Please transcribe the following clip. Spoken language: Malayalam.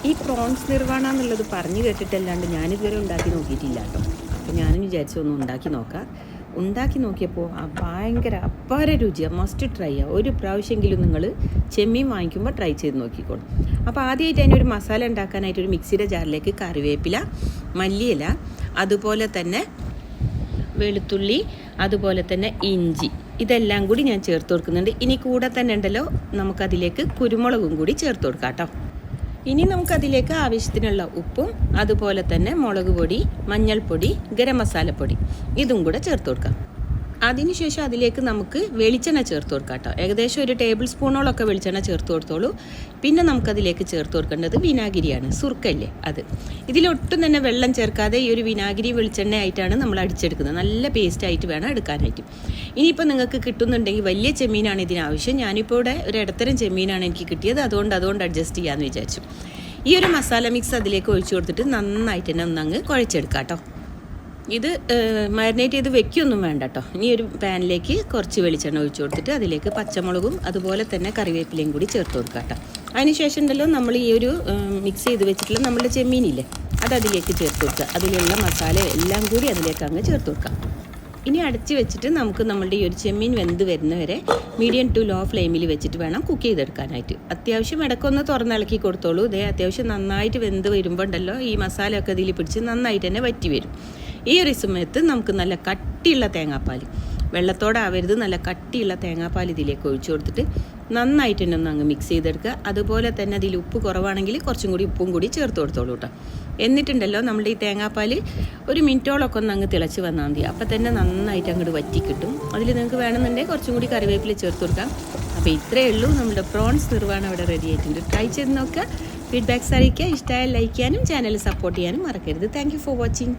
ഈ പ്രോൺസ് നിർവാണ എന്നുള്ളത് പറഞ്ഞു കേട്ടിട്ടല്ലാണ്ട് ഞാനിതുവരെ ഉണ്ടാക്കി നോക്കിയിട്ടില്ല കേട്ടോ. അപ്പോൾ ഞാനും വിചാരിച്ചു ഒന്ന് ഉണ്ടാക്കി നോക്കാം. ഉണ്ടാക്കി നോക്കിയപ്പോൾ ഭയങ്കര അപ്പാര രുചിയാണ്. മസ്റ്റ് ട്രൈ ചെയ്യുക. ഒരു പ്രാവശ്യമെങ്കിലും നിങ്ങൾ ചെമ്മീൻ വാങ്ങിക്കുമ്പോൾ ട്രൈ ചെയ്ത് നോക്കിക്കോളും. അപ്പോൾ ആദ്യമായിട്ട് അതിനൊരു മസാല ഉണ്ടാക്കാനായിട്ട് ഒരു മിക്സിയുടെ ജാറിലേക്ക് കറിവേപ്പില, മല്ലിയില, അതുപോലെ തന്നെ വെളുത്തുള്ളി, അതുപോലെ തന്നെ ഇഞ്ചി, ഇതെല്ലാം കൂടി ഞാൻ ചേർത്ത് കൊടുക്കുന്നുണ്ട്. ഇനി കൂടെ തന്നെ ഉണ്ടല്ലോ നമുക്കതിലേക്ക് കുരുമുളകും കൂടി ചേർത്ത് കൊടുക്കാം കേട്ടോ. ഇനി നമുക്കതിലേക്ക് ആവശ്യത്തിനുള്ള ഉപ്പും അതുപോലെ തന്നെ മുളക് പൊടി, മഞ്ഞൾപ്പൊടി, ഗരം മസാലപ്പൊടി ഇതും കൂടെ ചേർത്ത് കൊടുക്കാം. അതിനുശേഷം അതിലേക്ക് നമുക്ക് വെളിച്ചെണ്ണ ചേർത്ത് കൊടുക്കാം കേട്ടോ. ഏകദേശം ഒരു ടേബിൾ സ്പൂണോളൊക്കെ വെളിച്ചെണ്ണ ചേർത്ത് കൊടുത്തോളൂ. പിന്നെ നമുക്കതിലേക്ക് ചേർത്ത് കൊടുക്കേണ്ടത് വിനാഗിരിയാണ്, സുർക്കല്ലേ അത്. ഇതിലൊട്ടും തന്നെ വെള്ളം ചേർക്കാതെ ഈ ഒരു വിനാഗിരി വെളിച്ചെണ്ണ ആയിട്ടാണ് നമ്മൾ അടിച്ചെടുക്കുന്നത്. നല്ല പേസ്റ്റ് ആയിട്ട് വേണം എടുക്കാനായിട്ട്. ഇനിയിപ്പോൾ നിങ്ങൾക്ക് കിട്ടുന്നുണ്ടെങ്കിൽ വലിയ ചെമ്മീനാണ് ഇതിനാവശ്യം. ഞാനിപ്പോൾ ഇവിടെ ഒരു ഇടത്തരം ചെമ്മീനാണ് എനിക്ക് കിട്ടിയത്. അതുകൊണ്ട് അഡ്ജസ്റ്റ് ചെയ്യാമെന്ന് വിചാരിച്ചു. ഈ ഒരു മസാല മിക്സ് അതിലേക്ക് ഒഴിച്ചു കൊടുത്തിട്ട് നന്നായിട്ട് തന്നെ ഒന്നങ്ങ് കുഴച്ചെടുക്കാം കേട്ടോ. ഇത് മാരിനേറ്റ് ചെയ്ത് വെക്കൊന്നും വേണ്ട കേട്ടോ. ഇനി ഒരു പാനിലേക്ക് കുറച്ച് വെളിച്ചെണ്ണ ഒഴിച്ചു കൊടുത്തിട്ട് അതിലേക്ക് പച്ചമുളകും അതുപോലെ തന്നെ കറിവേപ്പിലയും കൂടി ചേർത്ത് കൊടുക്കാം കേട്ടോ. അതിനുശേഷം ഉണ്ടല്ലോ നമ്മൾ ഈ ഒരു മിക്സ് ചെയ്ത് വെച്ചിട്ടുള്ള നമ്മുടെ ചെമ്മീനില്ലേ അതിലേക്ക് ചേർത്ത് കൊടുക്കുക. അതിലുള്ള മസാല എല്ലാം കൂടി അതിലേക്ക് അങ്ങ് ചേർത്ത് കൊടുക്കാം. ഇനി അടച്ച് വെച്ചിട്ട് നമുക്ക് നമ്മളുടെ ഈ ഒരു ചെമ്മീൻ വെന്ത് വരുന്നവരെ മീഡിയം ടു ലോ ഫ്ലെയിമിൽ വെച്ചിട്ട് വേണം കുക്ക് ചെയ്തെടുക്കാനായിട്ട്. അത്യാവശ്യം ഇടയ്ക്കൊന്ന് തുറന്നിളക്കി കൊടുത്തോളൂ. ഇതേ അത്യാവശ്യം നന്നായിട്ട് വെന്ത് വരുമ്പോൾ ഉണ്ടല്ലോ ഈ മസാലയൊക്കെ ഇതിൽ പിടിച്ച് നന്നായിട്ട് തന്നെ വറ്റി വരും. ഈ ഒരു സമയത്ത് നമുക്ക് നല്ല കട്ടിയുള്ള തേങ്ങാപ്പാൽ, വെള്ളത്തോടാവരുത്, നല്ല കട്ടിയുള്ള തേങ്ങാപ്പാൽ ഇതിലേക്ക് ഒഴിച്ചു കൊടുത്തിട്ട് നന്നായിട്ട് തന്നെ ഒന്ന് അങ്ങ് മിക്സ് ചെയ്തെടുക്കുക. അതുപോലെ തന്നെ അതിൽ ഉപ്പ് കുറവാണെങ്കിൽ കുറച്ചും കൂടി ഉപ്പും കൂടി ചേർത്ത് കൊടുത്തോളൂ കേട്ടോ. എന്നിട്ടുണ്ടല്ലോ നമ്മുടെ ഈ തേങ്ങാപ്പാൽ ഒരു മിനിറ്റോളൊക്കെ ഒന്ന് അങ്ങ് തിളച്ച് വന്നാൽ മതി. അപ്പം തന്നെ നന്നായിട്ട് അങ്ങോട്ട് വറ്റി കിട്ടും. അതിൽ നിങ്ങൾക്ക് വേണമെന്നുണ്ടെങ്കിൽ കുറച്ചും കൂടി കറിവേപ്പില ചേർത്ത് കൊടുക്കാം. അപ്പോൾ ഇത്രയേ ഉള്ളൂ, നമ്മുടെ പ്രോൺസ് നിർവാണം അവിടെ റെഡി ആയിട്ടുണ്ട്. ട്രൈ ചെയ്ത് നോക്കുക. ഫീഡ്ബാക്ക്സ് അറിയിക്കുക. ഇഷ്ടമായ ലൈക്ക് ചെയ്യാനും ചാനൽ സപ്പോർട്ട് ചെയ്യാനും മറക്കരുത്. Thank you for watching.